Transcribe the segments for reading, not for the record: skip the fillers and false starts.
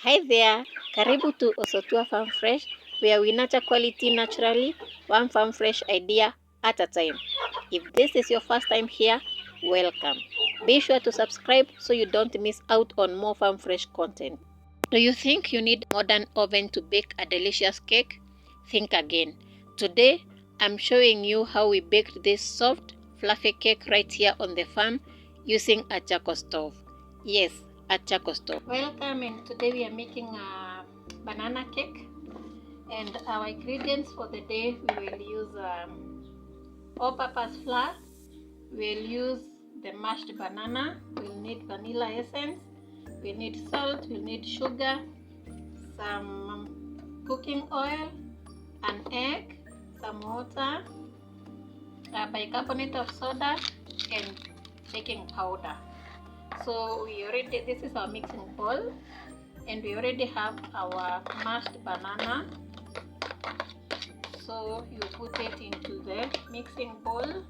Hi there, karibu to Osotua Farm Fresh, where we nurture quality naturally, one farm fresh idea at a time. If this is your first time here, welcome. Be sure to subscribe so you don't miss out on more farm fresh content. Do you think you need a modern oven to bake a delicious cake? Think again. Today, I'm showing you how we baked this soft, fluffy cake right here on the farm using a charcoal stove. Yes, a charcoal stove. Welcome, and today we are making a banana cake. And our ingredients for the day, we will use all-purpose flour. We'll use the mashed banana. We'll need vanilla essence. We need salt. We'll need sugar, some cooking oil, an egg, some water, bicarbonate of soda, and baking powder. So this is our mixing bowl, and we already have our mashed banana. So you put it into the mixing bowl.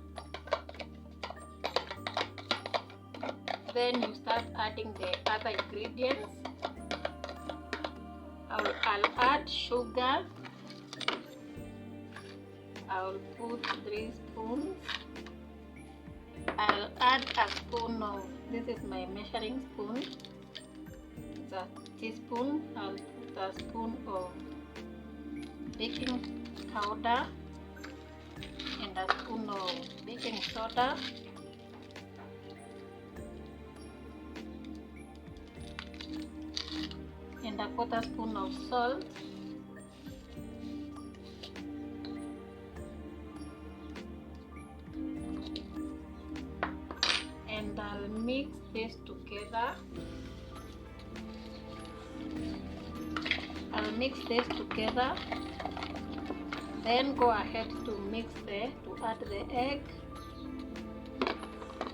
Then you start adding the other ingredients. I'll add sugar. I'll put 3 spoons. I'll add a spoon of, this is my measuring spoon. It's a teaspoon. I'll put a spoon of baking powder and a spoon of baking soda. And a quarter spoon of salt. And I'll mix this together. Then go ahead to add the egg.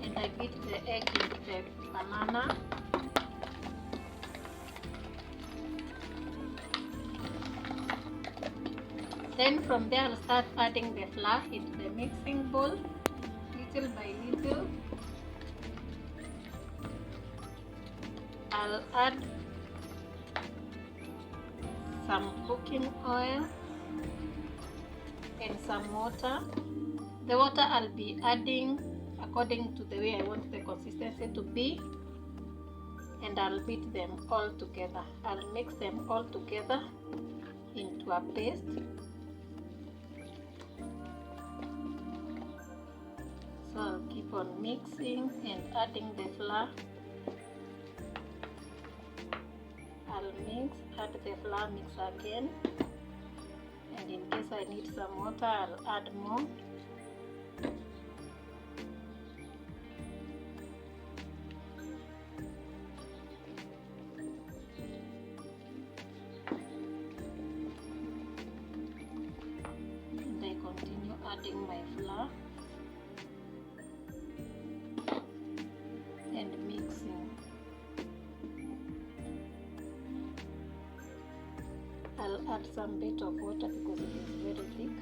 And I beat the egg into the banana. Then from there I'll start adding the flour into the mixing bowl, little by little. I'll add some cooking oil and some water. The water I'll be adding according to the way I want the consistency to be, and I'll beat them all together. I'll mix them all together into a paste. So I'll keep on mixing and adding the flour. I'll add the flour, mix again, and in case I need some water, I'll add more. And I continue adding my flour and mixing. I'll add some bit of water because it is very thick.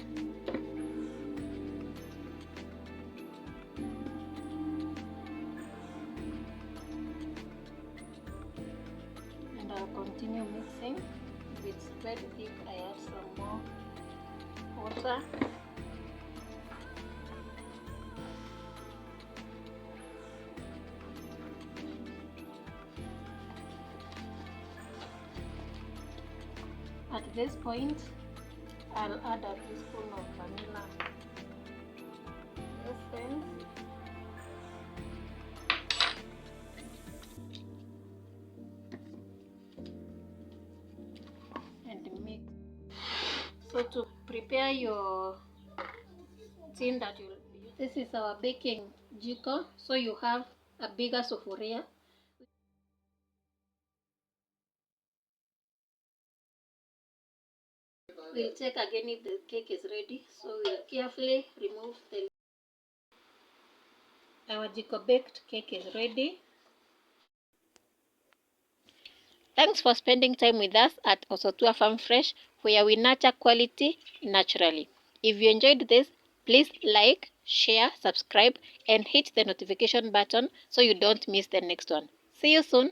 And I'll continue mixing. If it's very thick, I add some more water. At this point, I'll add a teaspoon of vanilla essence. And mix. So to prepare your tin that you'll use, this is our baking jiko. So you have a bigger sufuria. We'll check again if the cake is ready. So we'll carefully remove the. Our jiko baked cake is ready. Thanks for spending time with us at Osotua Farm Fresh, where we nurture quality naturally. If you enjoyed this, please like, share, subscribe, and hit the notification button so you don't miss the next one. See you soon.